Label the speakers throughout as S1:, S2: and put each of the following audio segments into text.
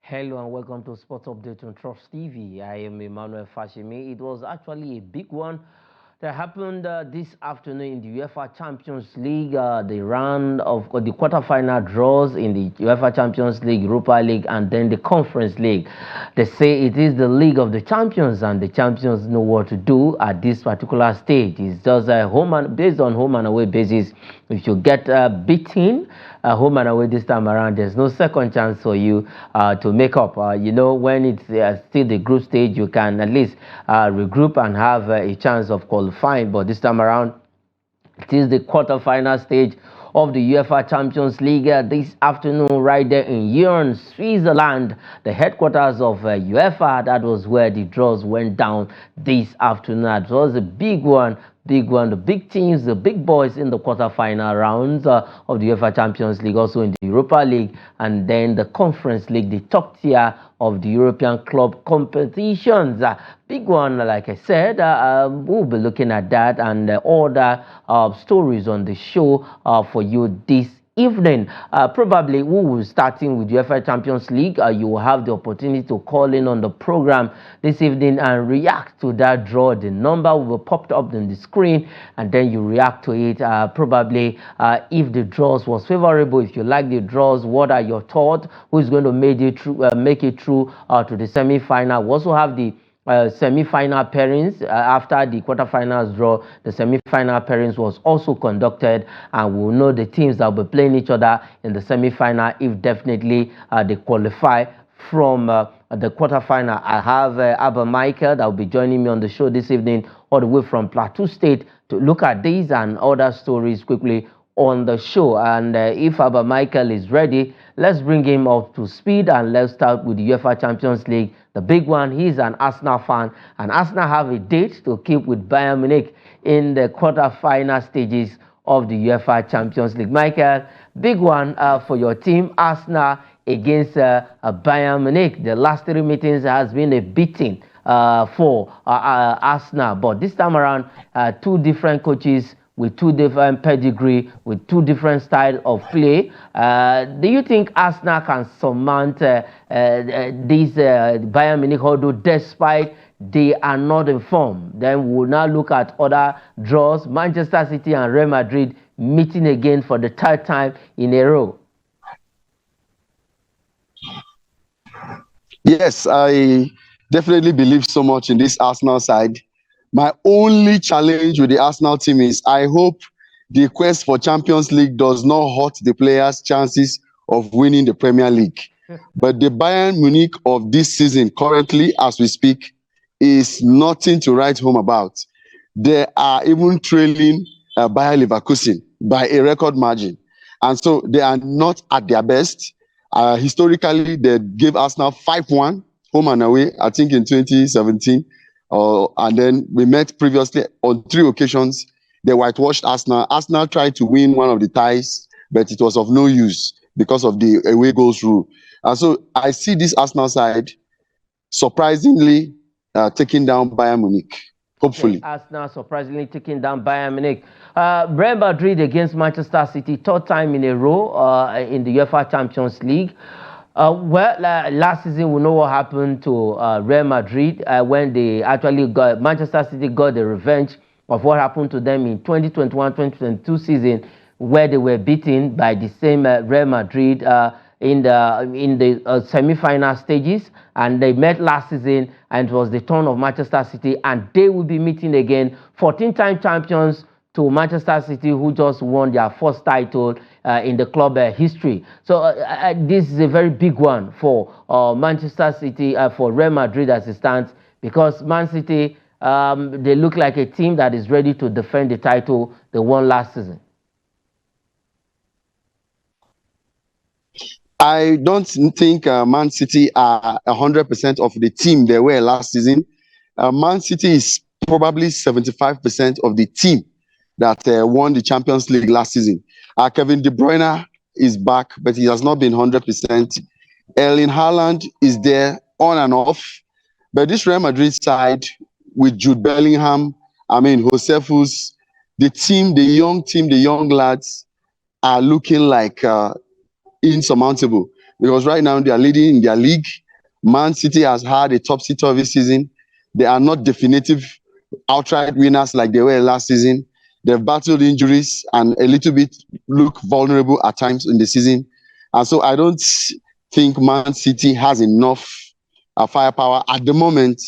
S1: Hello and welcome to Sports Update on Trust TV. I am Emmanuel Fashimi. It was actually a big one that happened this afternoon in the UEFA Champions League, the round of the quarterfinal draws in the UEFA Champions League, Europa League, and then the Conference League. They say it is the League of the Champions, and the champions know what to do at this particular stage. It's just a based on home and away basis. If you get beaten home and away this time around, there's no second chance for you to make up. When it's still the group stage, you can at least regroup and have a chance of qualifying. But this time around, it is the quarterfinal stage of the UEFA Champions League this afternoon right there in Lyon, Switzerland, the headquarters of UEFA. That was where the draws went down this afternoon. It was a big one. The big teams, the big boys in the quarterfinal rounds of the UEFA Champions League, also in the Europa League, and then the Conference League, the top tier of the European club competitions. Big one, like I said, we'll be looking at that and other stories on the show for you this evening. Probably we will starting with UEFA Champions League. You will have the opportunity to call in on the program this evening and react to that draw. The number will be popped up on the screen and then you react to it. Probably if the draws was favorable, if you like the draws, what are your thoughts? Who is going to make it through to the semi-final? We also have the semi-final pairings after the quarterfinals draw. The semi-final pairings was also conducted, and we'll know the teams that will be playing each other in the semi-final if definitely they qualify from the quarterfinal. I have Abba Michael that will be joining me on the show this evening, all the way from Plateau State, to look at these and other stories quickly on the show. And if Abba Michael is ready, let's bring him up to speed and let's start with the UEFA Champions League. The big one, he's an Arsenal fan, and Arsenal have a date to keep with Bayern Munich in the quarter-final stages of the UEFA Champions League. Michael, big one for your team, Arsenal against Bayern Munich. The last 3 meetings has been a beating for Arsenal, but this time around, 2 different coaches with 2 different pedigree, with 2 different style of play. Do you think Arsenal can surmount this Bayern Munich, although despite they are not in form? Then we'll now look at other draws. Manchester City and Real Madrid meeting again for the 3rd time in a row.
S2: Yes, I definitely believe so much in this Arsenal side. My only challenge with the Arsenal team is I hope the quest for Champions League does not hurt the players' chances of winning the Premier League. But the Bayern Munich of this season, currently, as we speak, is nothing to write home about. They are even trailing Bayer Leverkusen by a record margin. And so they are not at their best. Historically, they gave Arsenal 5-1 home and away, I think in 2017. And then we met previously on 3 occasions. They whitewashed Arsenal. Arsenal tried to win one of the ties, but it was of no use because of the away goals rule. And so I see this Arsenal side surprisingly taking down Bayern Munich, hopefully.
S1: Okay, Arsenal surprisingly taking down Bayern Munich. Real Madrid against Manchester City, 3rd time in a row in the UEFA Champions League. Last season we know what happened to Real Madrid when they actually Manchester City got the revenge of what happened to them in 2021-2022 season, where they were beaten by the same Real Madrid in the semi-final stages, and they met last season, and it was the turn of Manchester City, and they will be meeting again, 14-time champions to Manchester City, who just won their 1st title in the club history. So this is a very big one for Manchester City, for Real Madrid as it stands, because Man City, they look like a team that is ready to defend the title they won last season.
S2: I don't think Man City are 100% of the team they were last season. Man City is probably 75% of the team that won the Champions League last season. Kevin De Bruyne is back, but he has not been 100%. Erling Haaland is there on and off. But this Real Madrid side, with Jude Bellingham, Josefus, the team, the young lads are looking like insurmountable. because right now they are leading in their league. Man City has had a topsy-turvy season. They are not definitive outright winners like they were last season. They've battled injuries and a little bit look vulnerable at times in the season. And so I don't think Man City has enough firepower at the moment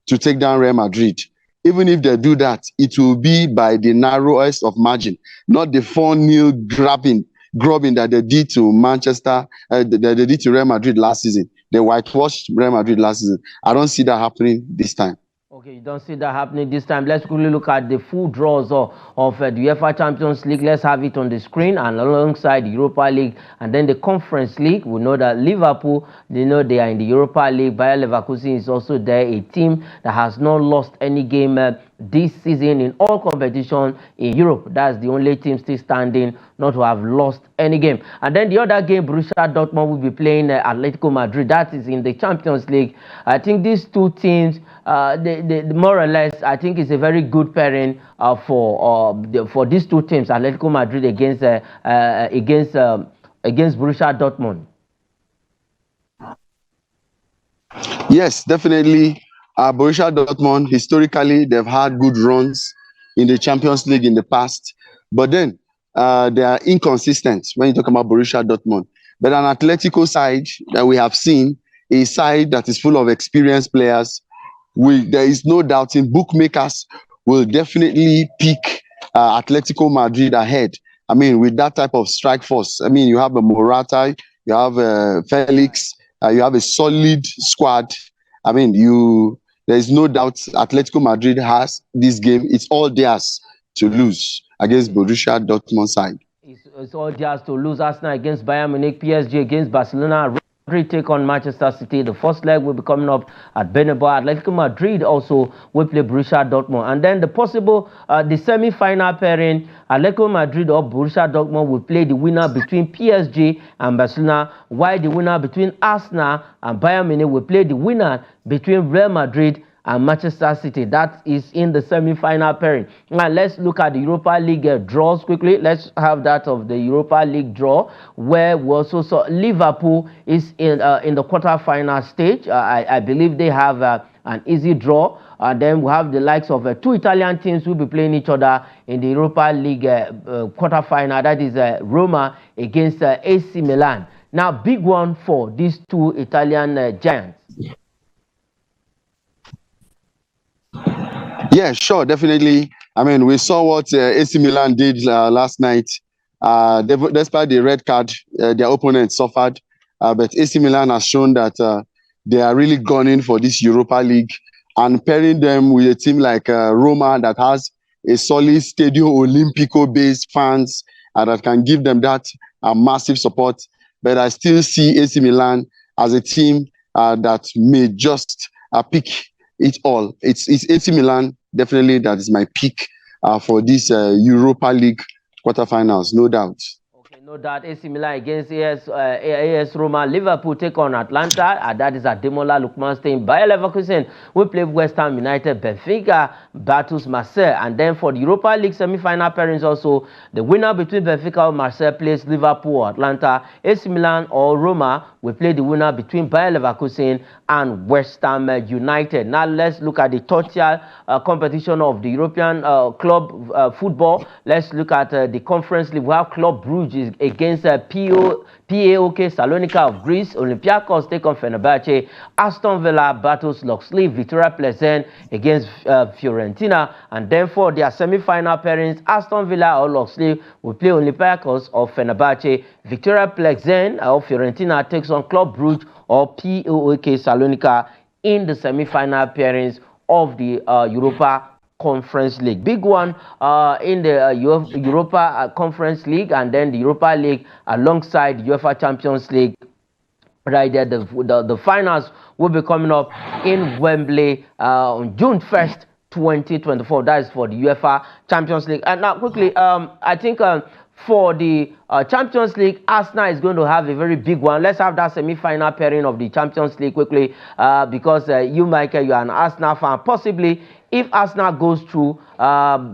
S2: to take down Real Madrid. Even if they do that, it will be by the narrowest of margin, not the 4-0 grubbing that they did to that they did to Real Madrid last season. They whitewashed Real Madrid last season. I don't see that happening this time.
S1: Okay, you don't see that happening this time. Let's quickly look at the full draws of the UEFA Champions League. Let's have it on the screen, and alongside the Europa League and then the Conference League. We know that Liverpool, they are in the Europa League. Bayer Leverkusen is also there, a team that has not lost any game this season in all competition in Europe. That's the only team still standing not to have lost any game. And then the other game, Borussia Dortmund will be playing Atletico Madrid. That is in the Champions League. I think these two teams, they more or less, I think it's a very good pairing for these two teams, Atletico Madrid against Borussia Dortmund.
S2: Yes, definitely. Borussia Dortmund, historically, they've had good runs in the Champions League in the past, but then they are inconsistent when you talk about Borussia Dortmund. But an Atletico side that we have seen, a side that is full of experienced players, there is no doubting bookmakers will definitely pick Atletico Madrid ahead. I mean, with that type of strike force, I mean, you have a Morata, you have Felix, you have a solid squad. I mean, there is no doubt Atletico Madrid has this game. It's all theirs to lose against Borussia Dortmund side.
S1: It's all theirs to lose. Arsenal against Bayern Munich, PSG against Barcelona. Take on Manchester City. The first leg will be coming up at Bernabeu. Atletico Madrid also will play Borussia Dortmund. And then the possible, the semi-final pairing, Atletico Madrid or Borussia Dortmund will play the winner between PSG and Barcelona, while the winner between Arsenal and Bayern Munich will play the winner between Real Madrid and Manchester City. That is in the semi-final pairing. Now let's look at the Europa League draws quickly. Let's have that of the Europa League draw, where we also saw Liverpool is in the quarter-final stage. I believe they have an easy draw. Then we have the likes of two Italian teams who will be playing each other in the Europa League quarter-final. That is Roma against AC Milan. Now, big one for these two Italian giants.
S2: Yeah, sure, definitely. I mean, we saw what AC Milan did last night. Despite the red card, their opponent suffered. But AC Milan has shown that they are really gunning for this Europa League, and pairing them with a team like Roma that has a solid Stadio Olimpico-based fans that can give them that massive support. But I still see AC Milan as a team that may just pick it all. It's AC Milan, definitely, that is my pick for this Europa League quarterfinals, no doubt.
S1: Okay, no doubt. AC Milan against AS Roma. Liverpool take on Atlanta. That is at Demola Lukman Stadium. Bayer Leverkusen will play West Ham United. Benfica battles Marseille. And then for the Europa League semi-final pairings also, the winner between Benfica or Marseille plays Liverpool or Atlanta. AC Milan or Roma will play the winner between Bayer Leverkusen and West Ham United. Now let's look at the total competition of the European club football. Let's look at the Conference League. We have Club Brugge against PAOK Salonika of Greece. Olympiacos take on Fenerbahce. Aston Villa battles Loxley. Victoria Pleasant against Fiorentina. And then for their semi-final pairings, Aston Villa or Loxley will play Olympiacos or Fenerbahce. Victoria Pleasant or Fiorentina takes on Club Brugge or PAOK Salonika in the semi-final pairings of the Europa Conference League. Big one in the Europa Conference League and then the Europa League alongside UEFA Champions League. Right there, the finals will be coming up in Wembley on June 1st, 2024. That is for the UEFA Champions League. And now quickly, I think for the Champions League, Arsenal is going to have a very big one. Let's have that semi-final pairing of the Champions League quickly because you, Michael, you are an Arsenal fan. Possibly, if Arsenal goes through,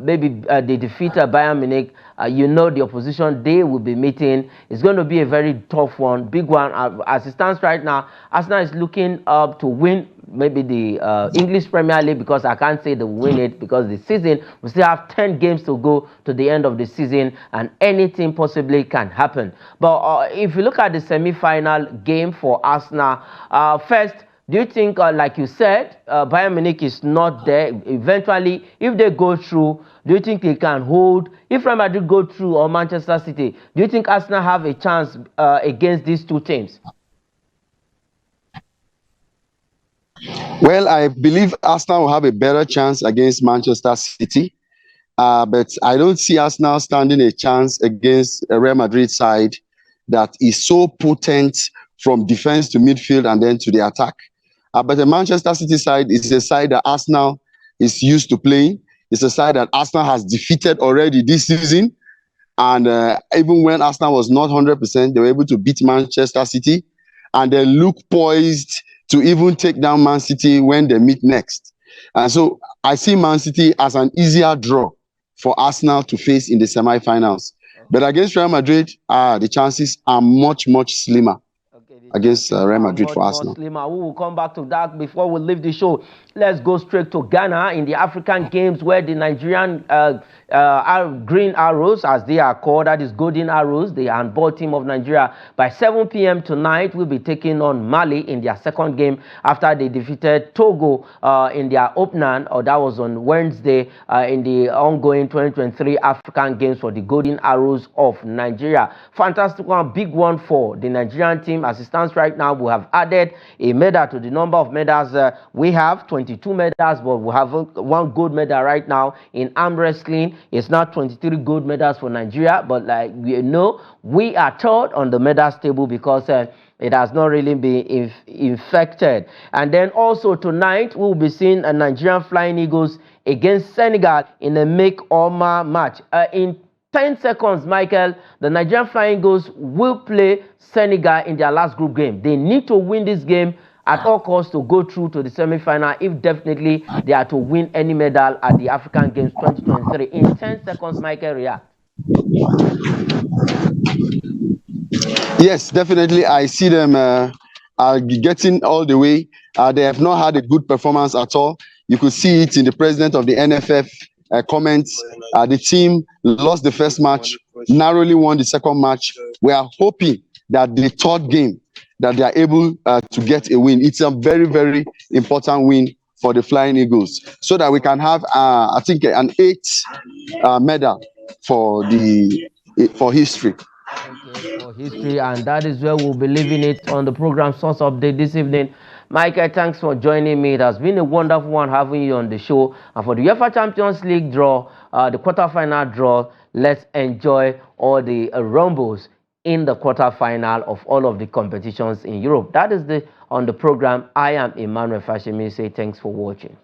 S1: maybe they defeat Bayern Munich, You know the opposition they will be meeting. It's going to be a very tough one, big one. As it stands right now, Arsenal is looking up to win maybe the English Premier League, because I can't say they win it because the season, we still have 10 games to go to the end of the season and anything possibly can happen. But if you look at the semi-final game for Arsenal, first, do you think, like you said, Bayern Munich is not there? Eventually, if they go through, do you think they can hold? If Real Madrid go through or Manchester City, do you think Arsenal have a chance against these two teams?
S2: Well, I believe Arsenal will have a better chance against Manchester City, but I don't see Arsenal standing a chance against a Real Madrid side that is so potent from defense to midfield and then to the attack. But the Manchester City side is a side that Arsenal is used to playing. It's a side that Arsenal has defeated already this season. And even when Arsenal was not 100%, they were able to beat Manchester City. And they look poised to even take down Man City when they meet next. And so I see Man City as an easier draw for Arsenal to face in the semi-finals. But against Real Madrid, the chances are much, much slimmer. Against Real Madrid for Arsenal.
S1: We will come back to that before we leave the show. Let's go straight to Ghana in the African Games, where the Nigerian Green Arrows, as they are called, that is Golden Arrows, the handball team of Nigeria, by 7 p.m. tonight will be taking on Mali in their second game after they defeated Togo in their opener, or that was on Wednesday, in the ongoing 2023 African Games for the Golden Arrows of Nigeria. Fantastic one, big one for the Nigerian team. As it stands right now, we have added a medal to the number of medals. We have 22 medals, but we have one gold medal right now in arm wrestling. It's now 23 gold medals for Nigeria, but like you know, we are third on the medals table because it has not really been infected. And then also tonight, we'll be seeing a Nigerian Flying Eagles against Senegal in a make-or-ma match. In 10 seconds, Michael, the Nigerian Flying Eagles will play Senegal in their last group game. They need to win this game at all costs to go through to the semi-final, if definitely they are to win any medal at the African Games 2023. In 10 seconds, Michael, react.
S2: Yes, definitely. I see them getting all the way. They have not had a good performance at all. You could see it in the president of the NFF comments. The team lost the first match, narrowly won the second match. We are hoping that the third game, that they are able to get a win. It's a very, very important win for the Flying Eagles, so that we can have, I think, an 8th medal for history.
S1: Okay, for history, and that is where we'll be leaving it on the program Source Update this evening. Michael, thanks for joining me. It has been a wonderful one having you on the show. And for the UEFA Champions League draw, the quarterfinal draw, let's enjoy all the rumbles in the quarterfinal of all of the competitions in Europe. That is on the program. I am Emmanuel Fashimi. Say thanks for watching.